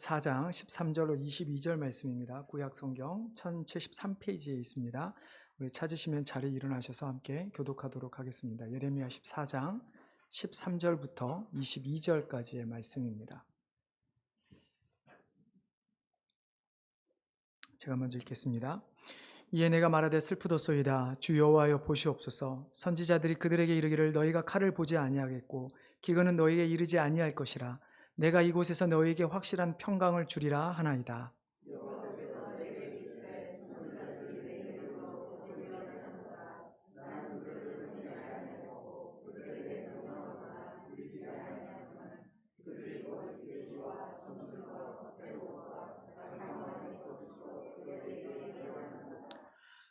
4장 13절로 22절 말씀입니다. 구약 성경 1073페이지에 있습니다. 우리 찾으시면 자리에 일어나셔서 함께 교독하도록 하겠습니다. 예레미야 14장 13절부터 22절까지의 말씀입니다. 제가 먼저 읽겠습니다. 이에 내가 말하되 슬프도소이다. 주 여호와여 보시옵소서. 선지자들이 그들에게 이르기를 너희가 칼을 보지 아니하겠고 기근은 너희에게 이르지 아니할 것이라. 내가 이곳에서 너희에게 확실한 평강을 주리라 하나이다.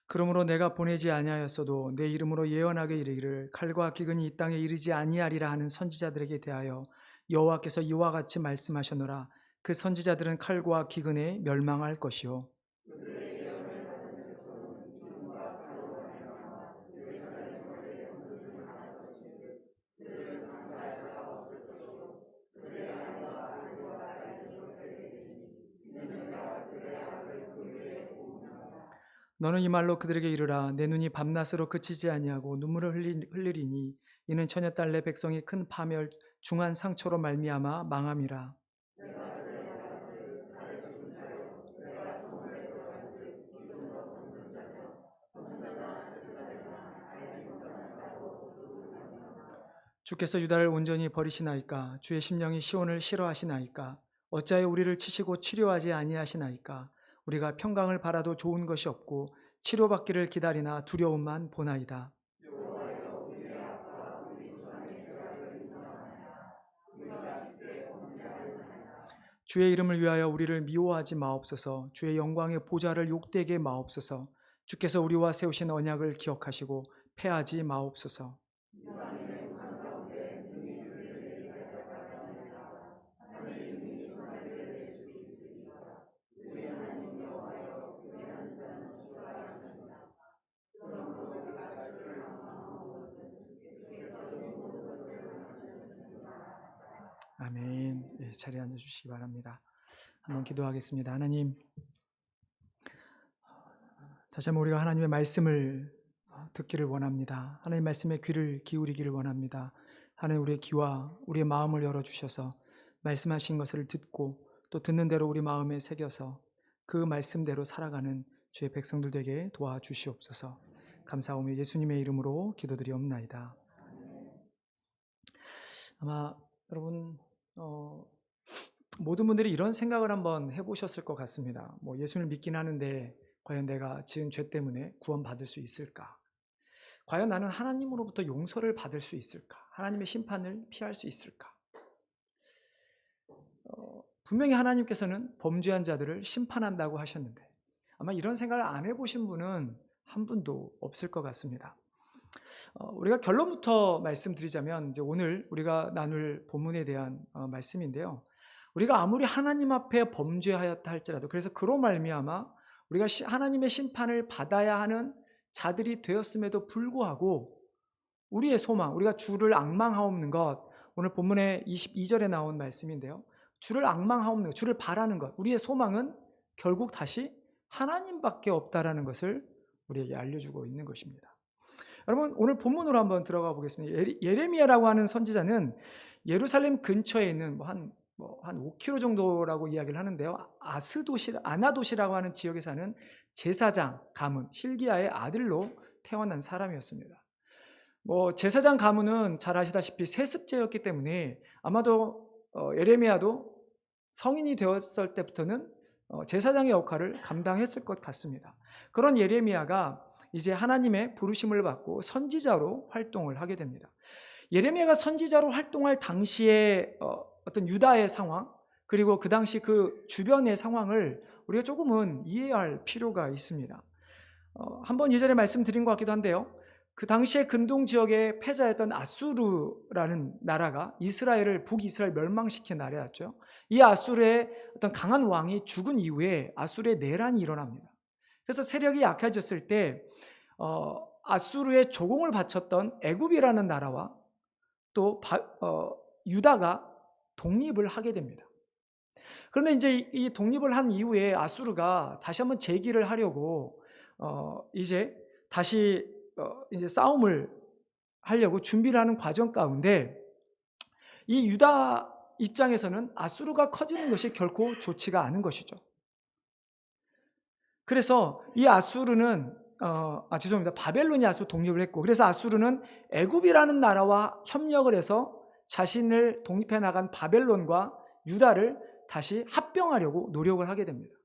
그러므로 내가 보내지 아니하였어도 내 이름으로 예언하게 이르기를 칼과 기근이 이 땅에 이르지 아니하리라 하는 선지자들에게 대하여 여호와께서 이와 같이 말씀하셨노라. 그 선지자들은 칼과 기근에 멸망할 것이요 너는 이 말로 그들에게 이르라. 내 눈이 밤낮으로 그치지 아니하고 눈물을 흘리리니 이는 처녀딸 내 백성이 큰 파멸 중한 상처로 말미암아 망함이라. 주께서 유다를 온전히 버리시나이까? 주의 심령이 시온을 싫어하시나이까? 어찌하여 우리를 치시고 치료하지 아니하시나이까? 우리가 평강을 바라도 좋은 것이 없고 치료받기를 기다리나 두려움만 보나이다. 주의 이름을 위하여 우리를 미워하지 마옵소서. 주의 영광의 보좌를 욕되게 마옵소서. 주께서 우리와 세우신 언약을 기억하시고 패하지 마옵소서. 아멘. 네, 자리에 앉아주시기 바랍니다. 한번 기도하겠습니다. 하나님, 다시 한번 우리가 하나님의 말씀을 듣기를 원합니다. 하나님 말씀에 귀를 기울이기를 원합니다. 하나님 우리의 귀와 우리의 마음을 열어주셔서 말씀하신 것을 듣고 또 듣는 대로 우리 마음에 새겨서 그 말씀대로 살아가는 주의 백성들 되게 도와주시옵소서. 감사하며 예수님의 이름으로 기도드리옵나이다. 아마 여러분 모든 분들이 이런 생각을 한번 해보셨을 것 같습니다. 예수를 믿긴 하는데 과연 내가 지은 죄 때문에 구원받을 수 있을까? 과연 나는 하나님으로부터 용서를 받을 수 있을까? 하나님의 심판을 피할 수 있을까? 분명히 하나님께서는 범죄한 자들을 심판한다고 하셨는데 아마 이런 생각을 안 해보신 분은 한 분도 없을 것 같습니다. 우리가 결론부터 말씀드리자면 이제 오늘 우리가 나눌 본문에 대한 말씀인데요. 우리가 아무리 하나님 앞에 범죄하였다 할지라도 그래서 그로 말미암아 우리가 하나님의 심판을 받아야 하는 자들이 되었음에도 불구하고 우리의 소망, 우리가 주를 앙망하옵는 것, 오늘 본문의 22절에 나온 말씀인데요. 주를 앙망하옵는 것, 주를 바라는 것, 우리의 소망은 결국 다시 하나님밖에 없다라는 것을 우리에게 알려주고 있는 것입니다. 여러분 오늘 본문으로 한번 들어가 보겠습니다. 예레미야라고 하는 선지자는 예루살렘 근처에 있는 한 5km 정도라고 이야기를 하는데요. 아나도시라고 하는 지역에 사는 제사장 가문 hil기야의 아들로 태어난 사람이었습니다. 제사장 가문은 잘 아시다시피 세습제였기 때문에 아마도 예레미야도 성인이 되었을 때부터는 제사장의 역할을 감당했을 것 같습니다. 그런 예레미야가 이제 하나님의 부르심을 받고 선지자로 활동을 하게 됩니다. 예레미야가 선지자로 활동할 당시에 어떤 유다의 상황 그리고 그 당시 그 주변의 상황을 우리가 조금은 이해해야 할 필요가 있습니다. 한번 예전에 말씀드린 것 같기도 한데요. 그 당시에 근동 지역의 패자였던 아수르라는 나라가 이스라엘을 북이스라엘 멸망시킨 나라였죠. 이 아수르의 어떤 강한 왕이 죽은 이후에 아수르의 내란이 일어납니다. 그래서 세력이 약해졌을 때 아수르의 조공을 바쳤던 애굽이라는 나라와 또 유다가 독립을 하게 됩니다. 그런데 이제 이 독립을 한 이후에 아수르가 다시 한번 재기를 하려고 이제 다시 이제 싸움을 하려고 준비를 하는 과정 가운데 이 유다 입장에서는 아수르가 커지는 것이 결코 좋지가 않은 것이죠. 그래서 이 아수르는 죄송합니다. 바벨론이 아수르 독립을 했고, 그래서 아수르는 애굽이라는 나라와 협력을 해서 자신을 독립해 나간 바벨론과 유다를 다시 합병하려고 노력을 하게 됩니다.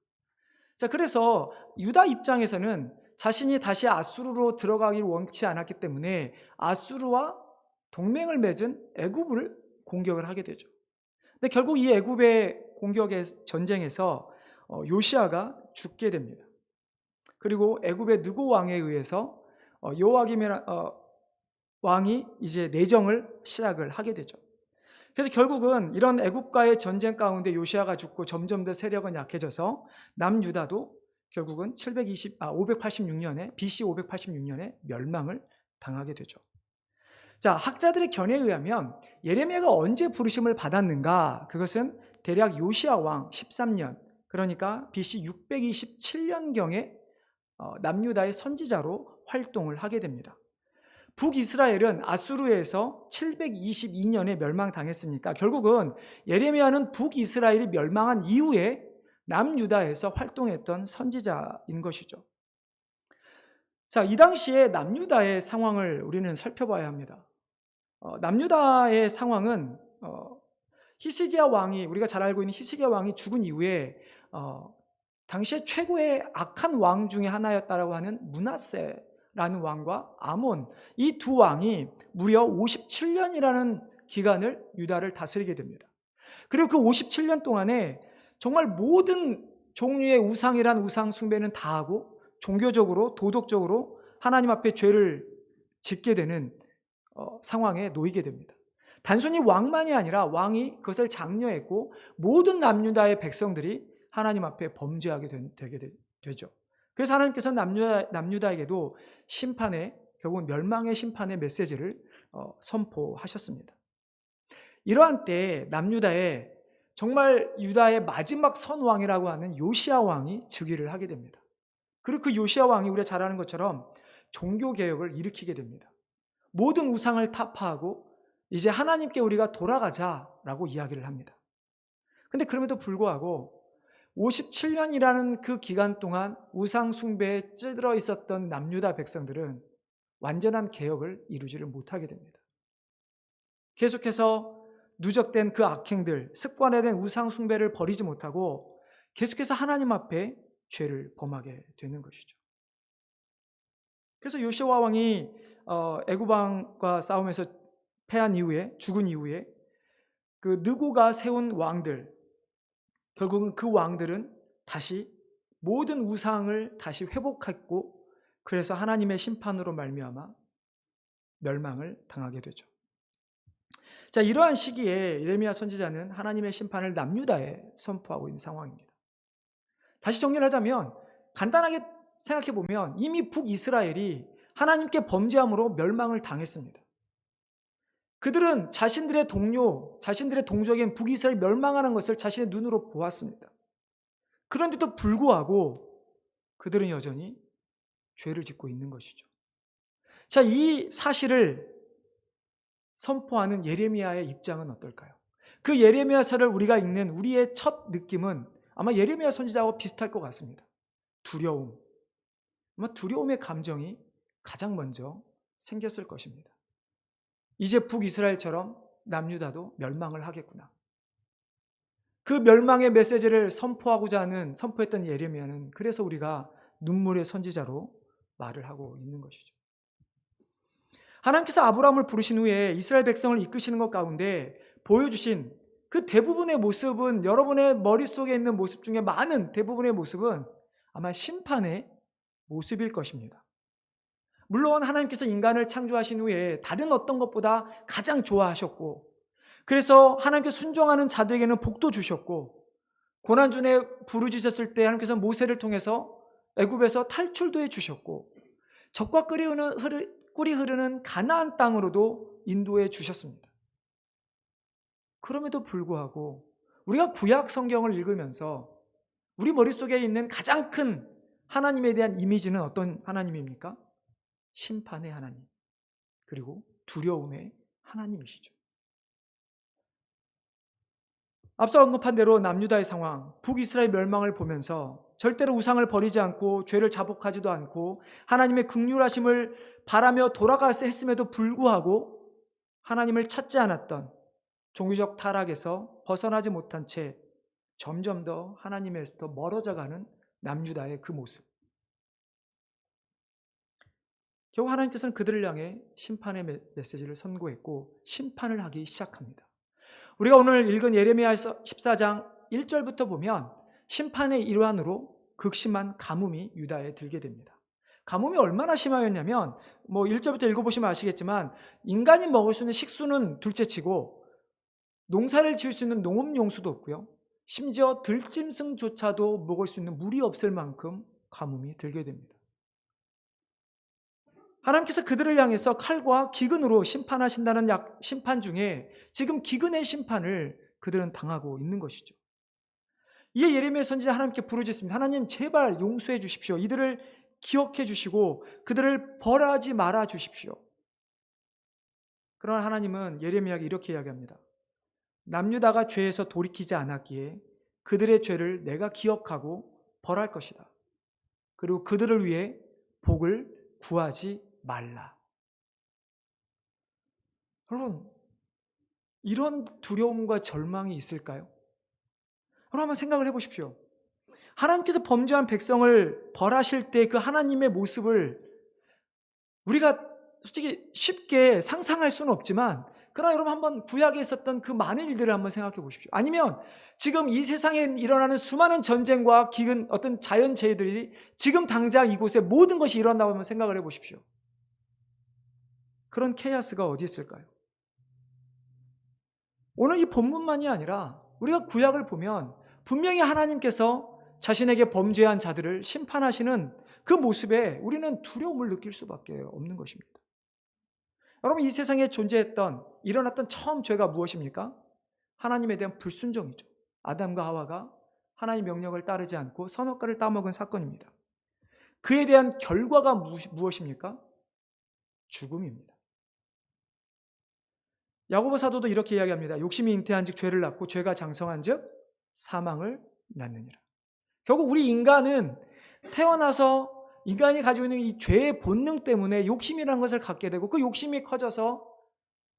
자, 그래서 유다 입장에서는 자신이 다시 아수르로 들어가기를 원치 않았기 때문에 아수르와 동맹을 맺은 애굽을 공격을 하게 되죠. 근데 결국 이 애굽의 공격의 전쟁에서 요시아가 죽게 됩니다. 그리고 애굽의 느고 왕에 의해서 여호와김이라는 왕이 이제 내정을 시작을 하게 되죠. 그래서 결국은 이런 애굽과의 전쟁 가운데 요시아가 죽고 점점 더 세력은 약해져서 남유다도 결국은 586년에 BC 586년에 멸망을 당하게 되죠. 자, 학자들의 견해에 의하면 예레미야가 언제 부르심을 받았는가? 그것은 대략 요시아 왕 13년, 그러니까 BC 627년경에 남유다의 선지자로 활동을 하게 됩니다. 북이스라엘은 아수르에서 722년에 멸망당했으니까 결국은 예레미야는 북이스라엘이 멸망한 이후에 남유다에서 활동했던 선지자인 것이죠. 자, 이 당시에 남유다의 상황을 우리는 살펴봐야 합니다. 남유다의 상황은 히스기야 왕이, 우리가 잘 알고 있는 히스기야 왕이 죽은 이후에 당시에 최고의 악한 왕 중에 하나였다라고 하는 므낫세라는 왕과 아몬, 이 두 왕이 무려 57년이라는 기간을 유다를 다스리게 됩니다. 그리고 그 57년 동안에 정말 모든 종류의 우상이란 우상 숭배는 다 하고 종교적으로 도덕적으로 하나님 앞에 죄를 짓게 되는 상황에 놓이게 됩니다. 단순히 왕만이 아니라 왕이 그것을 장려했고 모든 남유다의 백성들이 하나님 앞에 범죄하게 되게 되죠. 그래서 하나님께서는 남유다에게도 심판의, 결국은 멸망의 심판의 메시지를 선포하셨습니다. 이러한 때 남유다에 정말 유다의 마지막 선왕이라고 하는 요시야 왕이 즉위를 하게 됩니다. 그리고 그 요시야 왕이 우리가 잘 아는 것처럼 종교개혁을 일으키게 됩니다. 모든 우상을 타파하고 이제 하나님께 우리가 돌아가자라고 이야기를 합니다. 근데 그럼에도 불구하고 57년이라는 그 기간 동안 우상 숭배에 찌들어 있었던 남유다 백성들은 완전한 개혁을 이루지를 못하게 됩니다. 계속해서 누적된 그 악행들, 습관화된 우상 숭배를 버리지 못하고 계속해서 하나님 앞에 죄를 범하게 되는 것이죠. 그래서 요시야 왕이 애굽 왕과 싸움에서 패한 이후에, 죽은 이후에 그 느고가 세운 왕들, 결국은 그 왕들은 다시 모든 우상을 다시 회복했고, 그래서 하나님의 심판으로 말미암아 멸망을 당하게 되죠. 자, 이러한 시기에 예레미야 선지자는 하나님의 심판을 남유다에 선포하고 있는 상황입니다. 다시 정리를 하자면 간단하게 생각해 보면 이미 북이스라엘이 하나님께 범죄함으로 멸망을 당했습니다. 그들은 자신들의 동료, 자신들의 동족인 북이스라엘이 멸망하는 것을 자신의 눈으로 보았습니다. 그런데도 불구하고 그들은 여전히 죄를 짓고 있는 것이죠. 자, 이 사실을 선포하는 예레미야의 입장은 어떨까요? 그 예레미야서를 우리가 읽는 우리의 첫 느낌은 아마 예레미야 선지자와 비슷할 것 같습니다. 두려움. 아마 두려움의 감정이 가장 먼저 생겼을 것입니다. 이제 북이스라엘처럼 남유다도 멸망을 하겠구나. 그 멸망의 메시지를 선포했던 예레미야는 그래서 우리가 눈물의 선지자로 말을 하고 있는 것이죠. 하나님께서 아브라함을 부르신 후에 이스라엘 백성을 이끄시는 것 가운데 보여주신 그 대부분의 모습은, 여러분의 머릿속에 있는 모습 중에 많은 대부분의 모습은 아마 심판의 모습일 것입니다. 물론 하나님께서 인간을 창조하신 후에 다른 어떤 것보다 가장 좋아하셨고, 그래서 하나님께 순종하는 자들에게는 복도 주셨고, 고난중에 부르짖었을 때 하나님께서 모세를 통해서 애굽에서 탈출도 해주셨고, 젖과 꿀이 흐르는 가나안 땅으로도 인도해 주셨습니다. 그럼에도 불구하고 우리가 구약 성경을 읽으면서 우리 머릿속에 있는 가장 큰 하나님에 대한 이미지는 어떤 하나님입니까? 심판의 하나님, 그리고 두려움의 하나님이시죠. 앞서 언급한 대로 남유다의 상황, 북이스라엘 멸망을 보면서 절대로 우상을 버리지 않고 죄를 자복하지도 않고 하나님의 긍휼하심을 바라며 돌아가서 했음에도 불구하고 하나님을 찾지 않았던 종교적 타락에서 벗어나지 못한 채 점점 더 하나님에서 멀어져가는 남유다의 그 모습. 결국 하나님께서는 그들을 향해 심판의 메시지를 선고했고 심판을 하기 시작합니다. 우리가 오늘 읽은 예레미야에서 14장 1절부터 보면 심판의 일환으로 극심한 가뭄이 유다에 들게 됩니다. 가뭄이 얼마나 심하였냐면 1절부터 읽어보시면 아시겠지만 인간이 먹을 수 있는 식수는 둘째치고 농사를 지을 수 있는 농업용수도 없고요. 심지어 들짐승조차도 먹을 수 있는 물이 없을 만큼 가뭄이 들게 됩니다. 하나님께서 그들을 향해서 칼과 기근으로 심판하신다는 심판 중에 지금 기근의 심판을 그들은 당하고 있는 것이죠. 이에 예레미야 선지자 하나님께 부르짖습니다. 하나님 제발 용서해 주십시오. 이들을 기억해 주시고 그들을 벌하지 말아 주십시오. 그러나 하나님은 예레미야에게 이렇게 이야기합니다. 남유다가 죄에서 돌이키지 않았기에 그들의 죄를 내가 기억하고 벌할 것이다. 그리고 그들을 위해 복을 구하지 말라. 여러분, 이런 두려움과 절망이 있을까요? 여러분 한번 생각을 해보십시오. 하나님께서 범죄한 백성을 벌하실 때 그 하나님의 모습을 우리가 솔직히 쉽게 상상할 수는 없지만 그러나 여러분 한번 구약에 있었던 그 많은 일들을 한번 생각해 보십시오. 아니면 지금 이 세상에 일어나는 수많은 전쟁과 기근, 어떤 자연재해들이 지금 당장 이곳에 모든 것이 일어난다고 한번 생각을 해 보십시오. 그런 케이아스가 어디 있을까요? 오늘 이 본문만이 아니라 우리가 구약을 보면 분명히 하나님께서 자신에게 범죄한 자들을 심판하시는 그 모습에 우리는 두려움을 느낄 수밖에 없는 것입니다. 여러분 이 세상에 일어났던 처음 죄가 무엇입니까? 하나님에 대한 불순종이죠. 아담과 하와가 하나님의 명령을 따르지 않고 선악과를 따먹은 사건입니다. 그에 대한 결과가 무엇입니까? 죽음입니다. 야고보 사도도 이렇게 이야기합니다. 욕심이 잉태한즉 죄를 낳고 죄가 장성한즉 사망을 낳느니라. 결국 우리 인간은 태어나서 인간이 가지고 있는 이 죄의 본능 때문에 욕심이라는 것을 갖게 되고 그 욕심이 커져서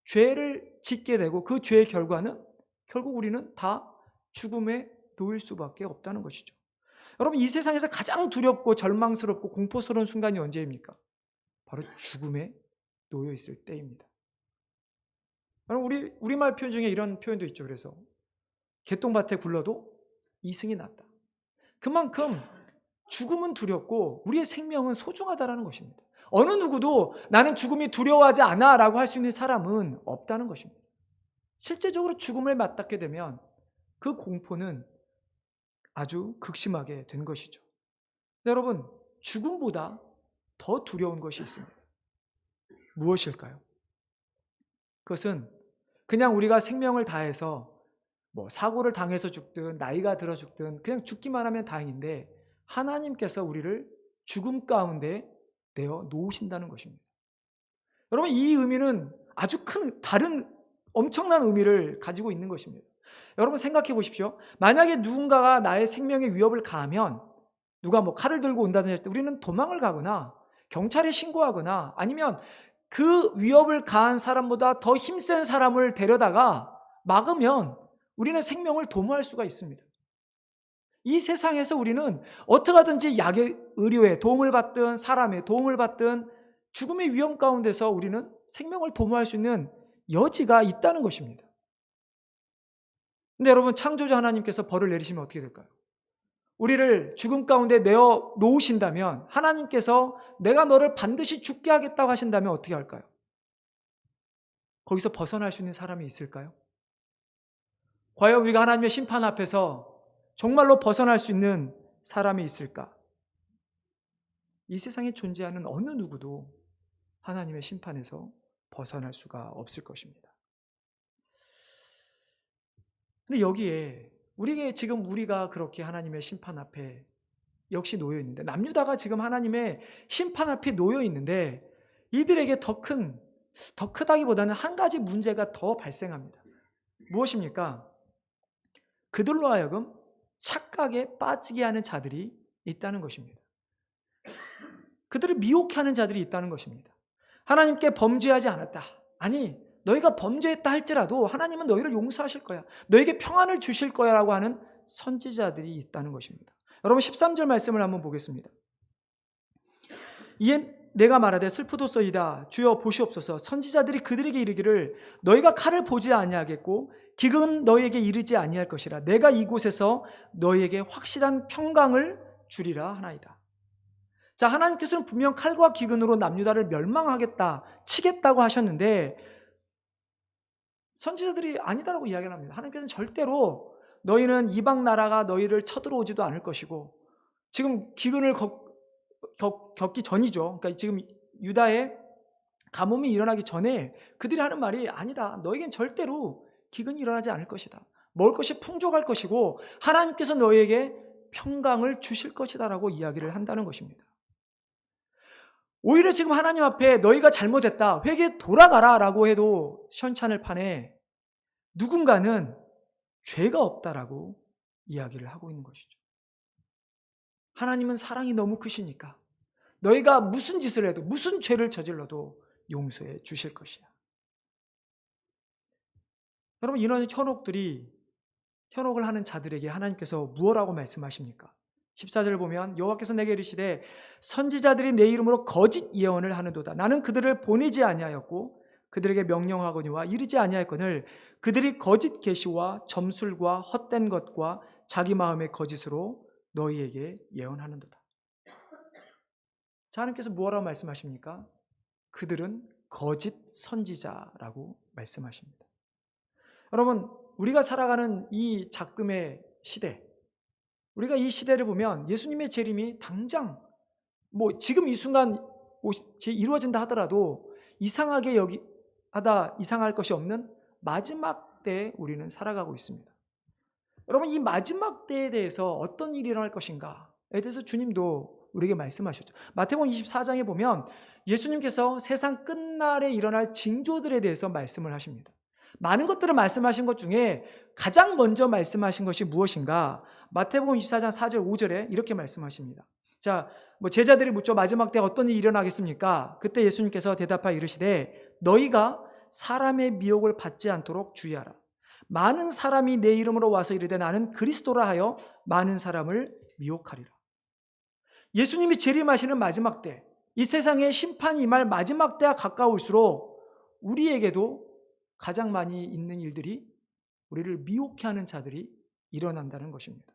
죄를 짓게 되고 그 죄의 결과는 결국 우리는 다 죽음에 놓일 수밖에 없다는 것이죠. 여러분 이 세상에서 가장 두렵고 절망스럽고 공포스러운 순간이 언제입니까? 바로 죽음에 놓여 있을 때입니다. 여러분 우리말 표현 중에 이런 표현도 있죠. 그래서 개똥밭에 굴러도 이승이 낫다. 그만큼 죽음은 두렵고 우리의 생명은 소중하다는 것입니다. 어느 누구도 나는 죽음이 두려워하지 않아 라고 할 수 있는 사람은 없다는 것입니다. 실제적으로 죽음을 맞닿게 되면 그 공포는 아주 극심하게 된 것이죠. 여러분 죽음보다 더 두려운 것이 있습니다. 무엇일까요? 그것은 그냥 우리가 생명을 다해서 사고를 당해서 죽든 나이가 들어 죽든 그냥 죽기만 하면 다행인데 하나님께서 우리를 죽음 가운데 내어 놓으신다는 것입니다. 여러분 이 의미는 아주 큰 다른 엄청난 의미를 가지고 있는 것입니다. 여러분 생각해 보십시오. 만약에 누군가가 나의 생명에 위협을 가하면 누가 칼을 들고 온다든지 할 때 우리는 도망을 가거나 경찰에 신고하거나 아니면 그 위협을 가한 사람보다 더 힘센 사람을 데려다가 막으면 우리는 생명을 도모할 수가 있습니다. 이 세상에서 우리는 어떻게 하든지 약의 의료에 도움을 받든 사람의 도움을 받든 죽음의 위험 가운데서 우리는 생명을 도모할 수 있는 여지가 있다는 것입니다. 근데 여러분 창조주 하나님께서 벌을 내리시면 어떻게 될까요? 우리를 죽음 가운데 내어 놓으신다면 하나님께서 내가 너를 반드시 죽게 하겠다고 하신다면 어떻게 할까요? 거기서 벗어날 수 있는 사람이 있을까요? 과연 우리가 하나님의 심판 앞에서 정말로 벗어날 수 있는 사람이 있을까? 이 세상에 존재하는 어느 누구도 하나님의 심판에서 벗어날 수가 없을 것입니다. 근데 여기에 우리가 그렇게 하나님의 심판 앞에 역시 놓여 있는데, 남유다가 지금 하나님의 심판 앞에 놓여 있는데, 이들에게 더 크다기보다는 한 가지 문제가 더 발생합니다. 무엇입니까? 그들로 하여금 착각에 빠지게 하는 자들이 있다는 것입니다. 그들을 미혹해 하는 자들이 있다는 것입니다. 하나님께 범죄하지 않았다. 아니, 너희가 범죄했다 할지라도 하나님은 너희를 용서하실 거야. 너에게 평안을 주실 거야 라고 하는 선지자들이 있다는 것입니다. 여러분 13절 말씀을 한번 보겠습니다. 이에 내가 말하되 슬프도소이다. 주여 보시옵소서. 선지자들이 그들에게 이르기를 너희가 칼을 보지 아니하겠고 기근은 너희에게 이르지 아니할 것이라. 내가 이곳에서 너희에게 확실한 평강을 주리라 하나이다. 자, 하나님께서는 분명 칼과 기근으로 남유다를 멸망하겠다, 치겠다고 하셨는데 선지자들이 아니다라고 이야기를 합니다. 하나님께서는 절대로 너희는 이방 나라가 너희를 쳐들어오지도 않을 것이고, 지금 기근을 겪기 전이죠. 그러니까 지금 유다의 가뭄이 일어나기 전에 그들이 하는 말이 아니다. 너희겐 절대로 기근이 일어나지 않을 것이다. 먹을 것이 풍족할 것이고 하나님께서 너희에게 평강을 주실 것이다 라고 이야기를 한다는 것입니다. 오히려 지금 하나님 앞에 너희가 잘못했다, 회개에 돌아가라 라고 해도 시원찮을 판에 누군가는 죄가 없다라고 이야기를 하고 있는 것이죠. 하나님은 사랑이 너무 크시니까 너희가 무슨 짓을 해도, 무슨 죄를 저질러도 용서해 주실 것이야. 여러분, 이런 현혹을 하는 자들에게 하나님께서 무엇라고 말씀하십니까? 14절을 보면 여호와께서 내게 이르시되 선지자들이 내 이름으로 거짓 예언을 하는도다. 나는 그들을 보내지 아니하였고 그들에게 명령하거니와 이르지 아니하였거늘 그들이 거짓 계시와 점술과 헛된 것과 자기 마음의 거짓으로 너희에게 예언하는도다. 자, 하나님께서 무엇라고 말씀하십니까? 그들은 거짓 선지자라고 말씀하십니다. 여러분, 우리가 살아가는 이 작금의 시대, 우리가 이 시대를 보면 예수님의 재림이 당장 지금 이 순간 이루어진다 하더라도 이상할 것이 없는 마지막 때에 우리는 살아가고 있습니다. 여러분, 이 마지막 때에 대해서 어떤 일이 일어날 것인가에 대해서 주님도 우리에게 말씀하셨죠. 마태복음 24장에 보면 예수님께서 세상 끝날에 일어날 징조들에 대해서 말씀을 하십니다. 많은 것들을 말씀하신 것 중에 가장 먼저 말씀하신 것이 무엇인가? 마태복음 24장 4절 5절에 이렇게 말씀하십니다. 자, 제자들이 묻죠. 마지막 때 어떤 일이 일어나겠습니까? 그때 예수님께서 대답하여 이르시되 너희가 사람의 미혹을 받지 않도록 주의하라. 많은 사람이 내 이름으로 와서 이르되 나는 그리스도라 하여 많은 사람을 미혹하리라. 예수님이 재림하시는 마지막 때, 이 세상에 심판이 임할 마지막 때가 가까울수록 우리에게도 가장 많이 있는 일들이, 우리를 미혹해 하는 자들이 일어난다는 것입니다.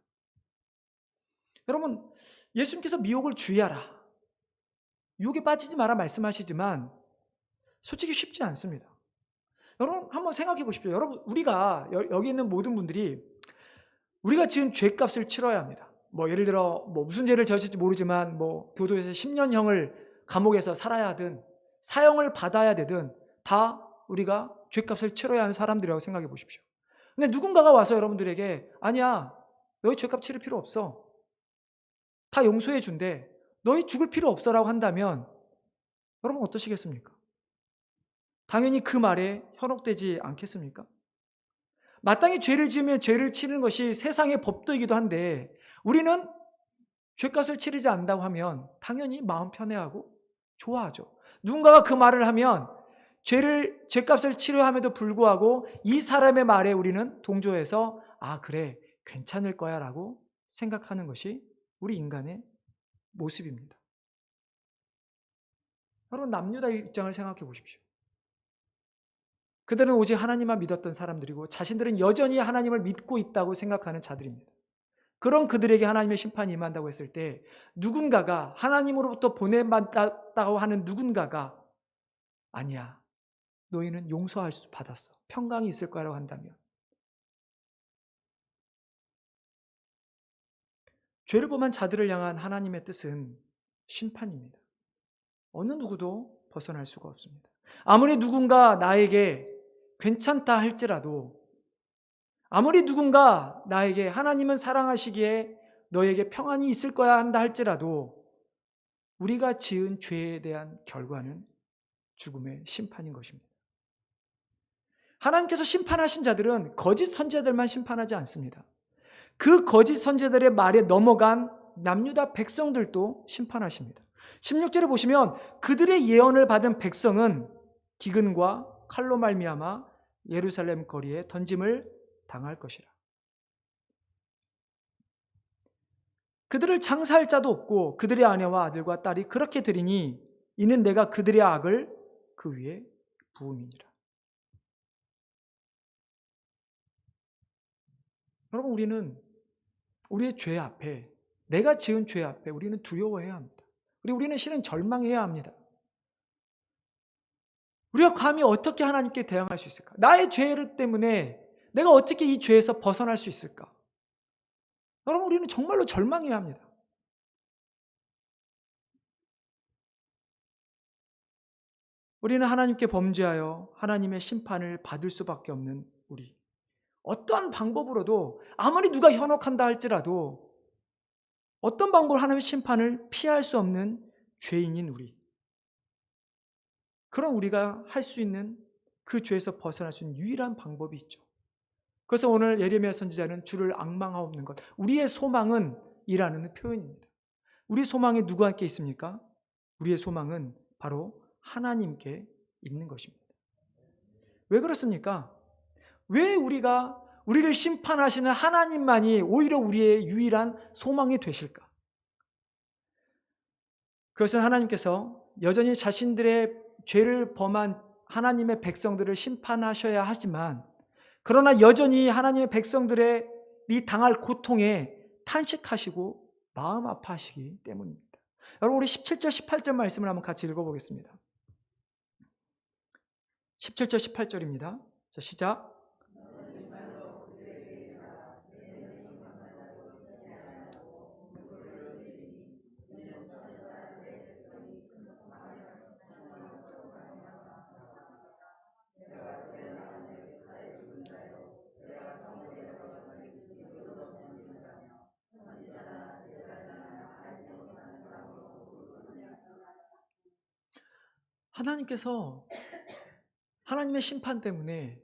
여러분, 예수님께서 미혹을 주의하라, 유혹에 빠지지 마라 말씀하시지만 솔직히 쉽지 않습니다. 여러분 한번 생각해 보십시오. 여러분, 우리가 여기 있는 모든 분들이 우리가 지은 죄값을 치러야 합니다. 예를 들어 무슨 죄를 저질지 모르지만 교도에서 10년형을 감옥에서 살아야 하든 사형을 받아야 되든 다 우리가 죄값을 치러야 하는 사람들이라고 생각해 보십시오. 근데 누군가가 와서 여러분들에게 아니야, 너희 죄값 치를 필요 없어, 다 용서해 준대, 너희 죽을 필요 없어라고 한다면 여러분 어떠시겠습니까? 당연히 그 말에 현혹되지 않겠습니까? 마땅히 죄를 지으면 죄를 치는 것이 세상의 법도이기도 한데 우리는 죄값을 치르지 않는다고 하면 당연히 마음 편해하고 좋아하죠. 누군가가 그 말을 하면 죄값을 치려 함에도 불구하고 이 사람의 말에 우리는 동조해서 그래, 괜찮을 거야 라고 생각하는 것이 우리 인간의 모습입니다. 여러분, 남유다의 입장을 생각해 보십시오. 그들은 오직 하나님만 믿었던 사람들이고 자신들은 여전히 하나님을 믿고 있다고 생각하는 자들입니다. 그런 그들에게 하나님의 심판이 임한다고 했을 때 누군가가, 하나님으로부터 보내받았다고 하는 누군가가 아니야, 너희는 용서할 수 받았어, 평강이 있을 거라고 한다면, 죄를 범한 자들을 향한 하나님의 뜻은 심판입니다. 어느 누구도 벗어날 수가 없습니다. 아무리 누군가 나에게 괜찮다 할지라도, 아무리 누군가 나에게 하나님은 사랑하시기에 너에게 평안이 있을 거야 한다 할지라도 우리가 지은 죄에 대한 결과는 죽음의 심판인 것입니다. 하나님께서 심판하신 자들은 거짓 선지자들만 심판하지 않습니다. 그 거짓 선지자들의 말에 넘어간 남유다 백성들도 심판하십니다. 16절에 보시면 그들의 예언을 받은 백성은 기근과 칼로 말미암아 예루살렘 거리에 던짐을 당할 것이라. 그들을 장사할 자도 없고 그들의 아내와 아들과 딸이 그렇게 되리니 이는 내가 그들의 악을 그 위에 부음이니라. 여러분, 우리는 우리의 죄 앞에, 내가 지은 죄 앞에 우리는 두려워해야 합니다. 우리는 실은 절망해야 합니다. 우리가 감히 어떻게 하나님께 대항할 수 있을까? 나의 죄 때문에 내가 어떻게 이 죄에서 벗어날 수 있을까? 여러분, 우리는 정말로 절망해야 합니다. 우리는 하나님께 범죄하여 하나님의 심판을 받을 수밖에 없는 우리. 어떤 방법으로도 아무리 누가 현혹한다 할지라도 어떤 방법으로 하나님의 심판을 피할 수 없는 죄인인 우리. 그런 우리가 할 수 있는 그 죄에서 벗어날 수 있는 유일한 방법이 있죠. 그래서 오늘 예레미야 선지자는 주를 앙망하옵는 것. 우리의 소망은 이라는 표현입니다. 우리 소망이 누구한테 있습니까? 우리의 소망은 바로 하나님께 있는 것입니다. 왜 그렇습니까? 왜 우리를 심판하시는 하나님만이 오히려 우리의 유일한 소망이 되실까? 그것은 하나님께서 여전히 자신들의 죄를 범한 하나님의 백성들을 심판하셔야 하지만 그러나 여전히 하나님의 백성들이 당할 고통에 탄식하시고 마음 아파하시기 때문입니다. 여러분, 우리 17절 18절 말씀을 한번 같이 읽어보겠습니다. 17절 18절입니다. 자, 시작. 하나님께서 하나님의 심판 때문에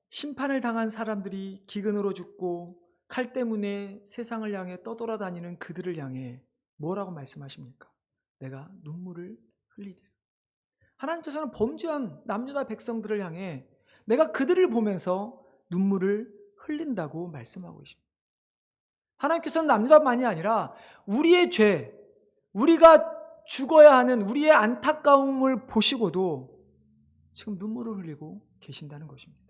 심판을 당한 사람들이 기근으로 죽고 칼 때문에 세상을 향해 떠돌아다니는 그들을 향해 뭐라고 말씀하십니까? 내가 눈물을 흘리리라. 하나님께서는 범죄한 남유다 백성들을 향해 내가 그들을 보면서 눈물을 흘린다고 말씀하고 계십니다. 하나님께서는 남유다만이 아니라 우리의 죄, 우리가 죽어야 하는 우리의 안타까움을 보시고도 지금 눈물을 흘리고 계신다는 것입니다.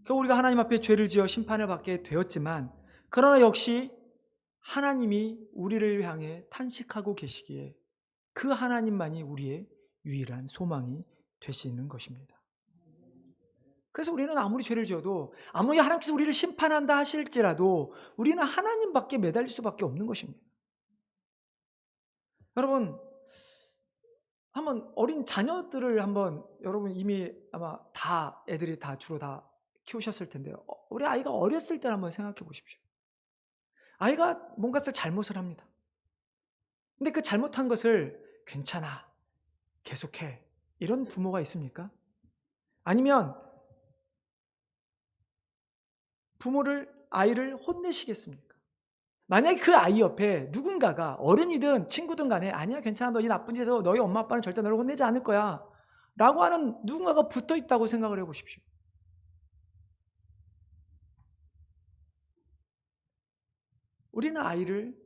우리가 하나님 앞에 죄를 지어 심판을 받게 되었지만 그러나 역시 하나님이 우리를 향해 탄식하고 계시기에 그 하나님만이 우리의 유일한 소망이 되시는 것입니다. 그래서 우리는 아무리 죄를 지어도 아무리 하나님께서 우리를 심판한다 하실지라도 우리는 하나님밖에 매달릴 수밖에 없는 것입니다. 여러분, 한번 어린 자녀들을 여러분 이미 아마 애들이 주로 다 키우셨을 텐데요. 우리 아이가 어렸을 때 한번 생각해 보십시오. 아이가 뭔가 잘못을 합니다. 근데 그 잘못한 것을 괜찮아, 계속해, 이런 부모가 있습니까? 아니면 아이를 혼내시겠습니까? 만약에 그 아이 옆에 누군가가 어른이든 친구든 간에 아니야 괜찮아 너 이 나쁜 짓에서 너희 엄마 아빠는 절대 너를 혼내지 않을 거야 라고 하는 누군가가 붙어 있다고 생각을 해보십시오. 우리는 아이를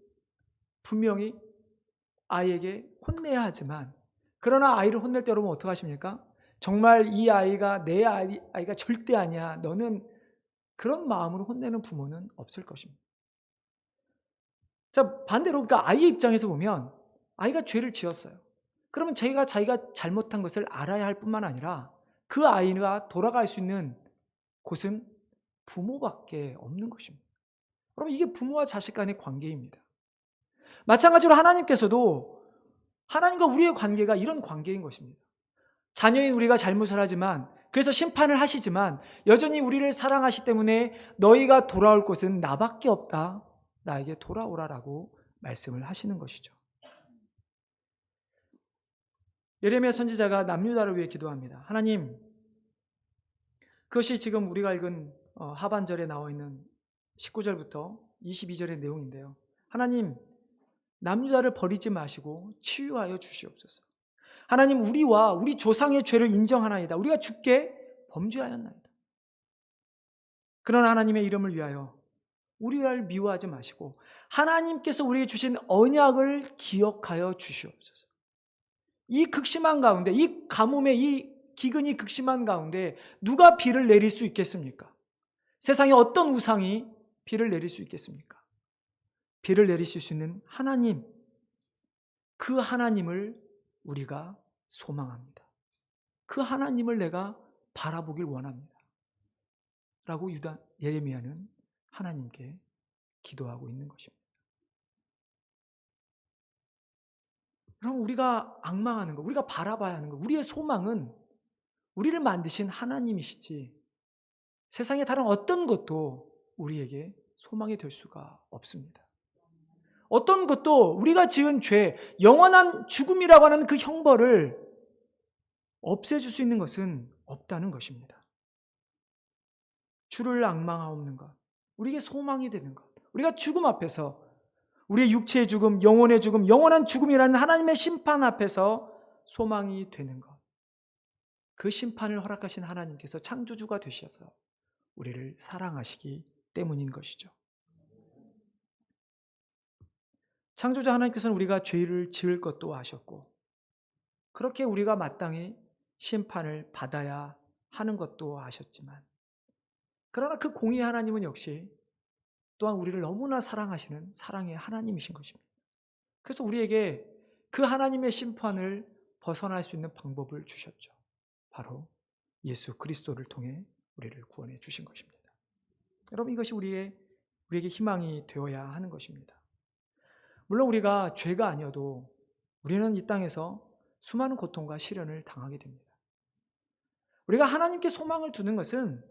분명히 아이에게 혼내야 하지만 그러나 아이를 혼낼 때 여러분 어떻게 하십니까? 정말 이 아이가 내 아이가 절대 아니야 너는 그런 마음으로 혼내는 부모는 없을 것입니다. 자, 반대로 그러니까 아이의 입장에서 보면 아이가 죄를 지었어요. 그러면 자기가 잘못한 것을 알아야 할 뿐만 아니라 그 아이가 돌아갈 수 있는 곳은 부모밖에 없는 것입니다. 여러분, 이게 부모와 자식 간의 관계입니다. 마찬가지로 하나님께서도 하나님과 우리의 관계가 이런 관계인 것입니다. 자녀인 우리가 잘못을 하지만 그래서 심판을 하시지만 여전히 우리를 사랑하시기 때문에 너희가 돌아올 곳은 나밖에 없다. 나에게 돌아오라라고 말씀을 하시는 것이죠. 예레미야 선지자가 남유다를 위해 기도합니다. 하나님, 그것이 지금 우리가 읽은 하반절에 나와 있는 19절부터 22절의 내용인데요. 하나님, 남유다를 버리지 마시고 치유하여 주시옵소서. 하나님, 우리와 우리 조상의 죄를 인정하나이다. 우리가 주께 범죄하였나이다. 그러나 하나님의 이름을 위하여 우리를 미워하지 마시고 하나님께서 우리에게 주신 언약을 기억하여 주시옵소서. 이 극심한 가운데, 이 가뭄의 이 기근이 극심한 가운데 누가 비를 내릴 수 있겠습니까? 세상에 어떤 우상이 비를 내릴 수 있겠습니까? 비를 내리실 수 있는 하나님, 그 하나님을 우리가 소망합니다. 그 하나님을 내가 바라보길 원합니다. 라고 예레미야는 하나님께 기도하고 있는 것입니다. 그럼 우리가 앙망하는 것, 우리가 바라봐야 하는 것, 우리의 소망은 우리를 만드신 하나님이시지 세상의 다른 어떤 것도 우리에게 소망이 될 수가 없습니다. 어떤 것도 우리가 지은 죄, 영원한 죽음이라고 하는 그 형벌을 없애줄 수 있는 것은 없다는 것입니다. 주를 앙망하옵는 것, 우리에게 소망이 되는 것, 우리가 죽음 앞에서 우리의 육체의 죽음, 영혼의 죽음, 영원한 죽음이라는 하나님의 심판 앞에서 소망이 되는 것, 그 심판을 허락하신 하나님께서 창조주가 되셔서 우리를 사랑하시기 때문인 것이죠. 창조자 하나님께서는 우리가 죄를 지을 것도 아셨고 그렇게 우리가 마땅히 심판을 받아야 하는 것도 아셨지만, 그러나 그 공의의 하나님은 역시 또한 우리를 너무나 사랑하시는 사랑의 하나님이신 것입니다. 그래서 우리에게 그 하나님의 심판을 벗어날 수 있는 방법을 주셨죠. 바로 예수 그리스도를 통해 우리를 구원해 주신 것입니다. 여러분, 이것이 우리에게 희망이 되어야 하는 것입니다. 물론 우리가 죄가 아니어도 우리는 이 땅에서 수많은 고통과 시련을 당하게 됩니다. 우리가 하나님께 소망을 두는 것은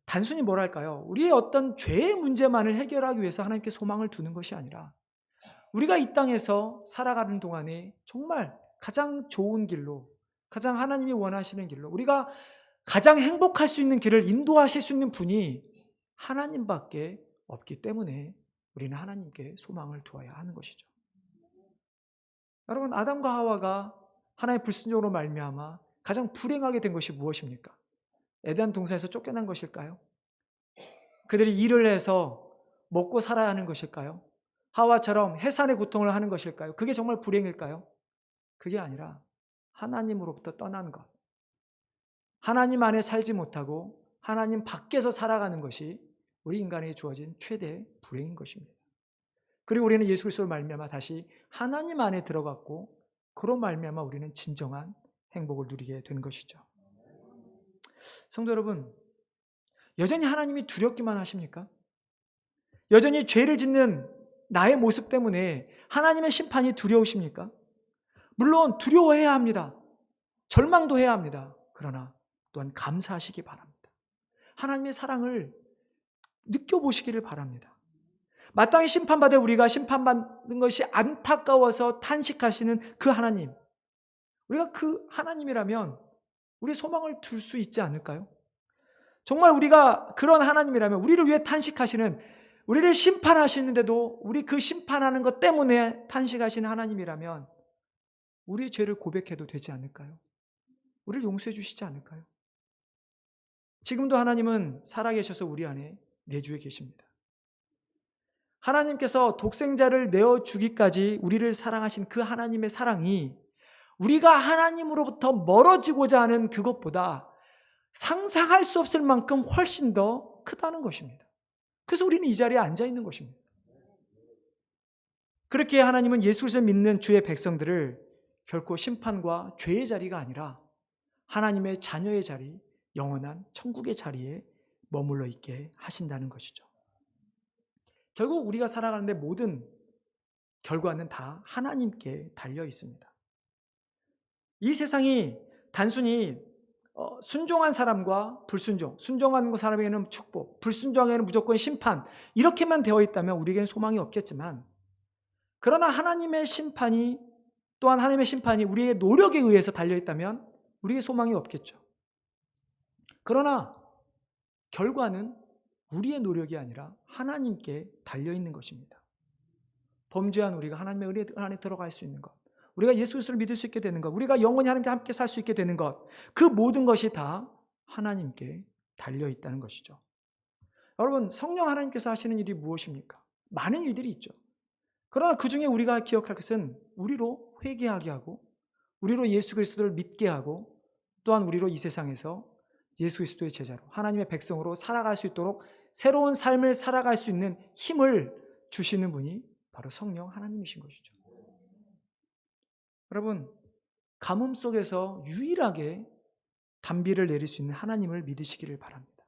단순히 뭐랄까요? 우리의 어떤 죄의 문제만을 해결하기 위해서 하나님께 소망을 두는 것이 아니라 우리가 이 땅에서 살아가는 동안에 정말 가장 좋은 길로, 가장 하나님이 원하시는 길로, 우리가 가장 행복할 수 있는 길을 인도하실 수 있는 분이 하나님밖에 없기 때문에 우리는 하나님께 소망을 두어야 하는 것이죠. 여러분, 아담과 하와가 하나님의 불순종으로 말미암아 가장 불행하게 된 것이 무엇입니까? 에덴 동산에서 쫓겨난 것일까요? 그들이 일을 해서 먹고 살아야 하는 것일까요? 하와처럼 해산의 고통을 하는 것일까요? 그게 정말 불행일까요? 그게 아니라 하나님으로부터 떠난 것, 하나님 안에 살지 못하고 하나님 밖에서 살아가는 것이 우리 인간에게 주어진 최대 불행인 것입니다. 그리고 우리는 예수 그리스도로 말미암아 다시 하나님 안에 들어갔고 그로 말미암아 우리는 진정한 행복을 누리게 된 것이죠. 성도 여러분, 여전히 하나님이 두렵기만 하십니까? 여전히 죄를 짓는 나의 모습 때문에 하나님의 심판이 두려우십니까? 물론 두려워해야 합니다. 절망도 해야 합니다. 그러나 또한 감사하시기 바랍니다. 하나님의 사랑을 느껴보시기를 바랍니다. 마땅히 심판받을 우리가 심판받는 것이 안타까워서 탄식하시는 그 하나님, 우리가 그 하나님이라면 우리의 소망을 둘 수 있지 않을까요? 정말 우리가 그런 하나님이라면, 우리를 위해 탄식하시는, 우리를 심판하시는데도 우리 그 심판하는 것 때문에 탄식하시는 하나님이라면 우리의 죄를 고백해도 되지 않을까요? 우리를 용서해 주시지 않을까요? 지금도 하나님은 살아계셔서 우리 안에 내주에 계십니다. 하나님께서 독생자를 내어주기까지 우리를 사랑하신 그 하나님의 사랑이 우리가 하나님으로부터 멀어지고자 하는 그것보다 상상할 수 없을 만큼 훨씬 더 크다는 것입니다. 그래서 우리는 이 자리에 앉아 있는 것입니다. 그렇게 하나님은 예수 그리스도를 믿는 주의 백성들을 결코 심판과 죄의 자리가 아니라 하나님의 자녀의 자리, 영원한 천국의 자리에 머물러 있게 하신다는 것이죠. 결국 우리가 살아가는데 모든 결과는 다 하나님께 달려 있습니다. 이 세상이 단순히 순종한 사람과 불순종, 순종한 사람에게는 축복, 불순종에게는 무조건 심판, 이렇게만 되어 있다면 우리에게는 소망이 없겠지만, 그러나 하나님의 심판이, 또한 하나님의 심판이 우리의 노력에 의해서 달려있다면 우리의 소망이 없겠죠. 그러나 결과는 우리의 노력이 아니라 하나님께 달려있는 것입니다. 범죄한 우리가 하나님의 은혜 안에 들어갈 수 있는 것, 우리가 예수 그리스도를 믿을 수 있게 되는 것, 우리가 영원히 하나님과 함께 살 수 있게 되는 것, 그 모든 것이 다 하나님께 달려있다는 것이죠. 여러분, 성령 하나님께서 하시는 일이 무엇입니까? 많은 일들이 있죠. 그러나 그 중에 우리가 기억할 것은 우리로 회개하게 하고, 우리로 예수 그리스도를 믿게 하고, 또한 우리로 이 세상에서 예수 그리스도의 제자로, 하나님의 백성으로 살아갈 수 있도록 새로운 삶을 살아갈 수 있는 힘을 주시는 분이 바로 성령 하나님이신 것이죠. 여러분, 가뭄 속에서 유일하게 단비를 내릴 수 있는 하나님을 믿으시기를 바랍니다.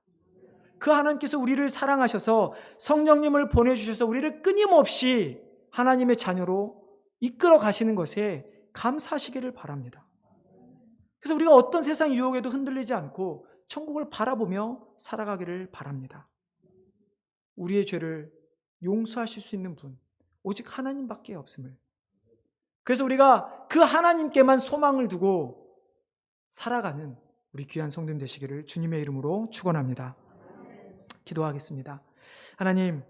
그 하나님께서 우리를 사랑하셔서 성령님을 보내주셔서 우리를 끊임없이 하나님의 자녀로 이끌어 가시는 것에 감사하시기를 바랍니다. 그래서 우리가 어떤 세상 유혹에도 흔들리지 않고 천국을 바라보며 살아가기를 바랍니다. 우리의 죄를 용서하실 수 있는 분, 오직 하나님밖에 없음을. 그래서 우리가 그 하나님께만 소망을 두고 살아가는 우리 귀한 성도님 되시기를 주님의 이름으로 축원합니다. 기도하겠습니다. 하나님,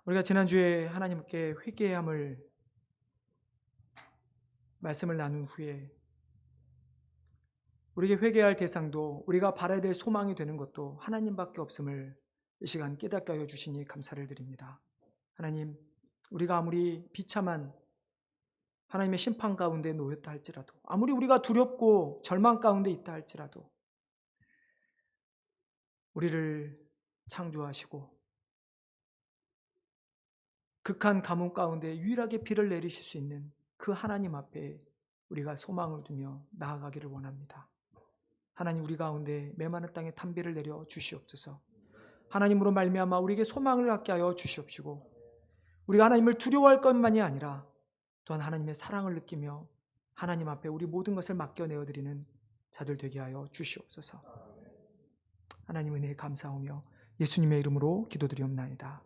우리가 지난주에 하나님께 회개함을 말씀을 나눈 후에 우리에게 회개할 대상도, 우리가 바라야 될 소망이 되는 것도 하나님밖에 없음을 이 시간 깨닫게 하여 주시니 감사를 드립니다. 하나님, 우리가 아무리 비참한 하나님의 심판 가운데 놓였다 할지라도, 아무리 우리가 두렵고 절망 가운데 있다 할지라도 우리를 창조하시고 극한 가뭄 가운데 유일하게 비를 내리실 수 있는 그 하나님 앞에 우리가 소망을 두며 나아가기를 원합니다. 하나님, 우리 가운데 메마른 땅에 탄비를 내려 주시옵소서. 하나님으로 말미암아 우리에게 소망을 갖게 하여 주시옵시고, 우리가 하나님을 두려워할 것만이 아니라 또한 하나님의 사랑을 느끼며 하나님 앞에 우리 모든 것을 맡겨내어드리는 자들 되게 하여 주시옵소서. 하나님 은혜에 감사하며 예수님의 이름으로 기도드리옵나이다.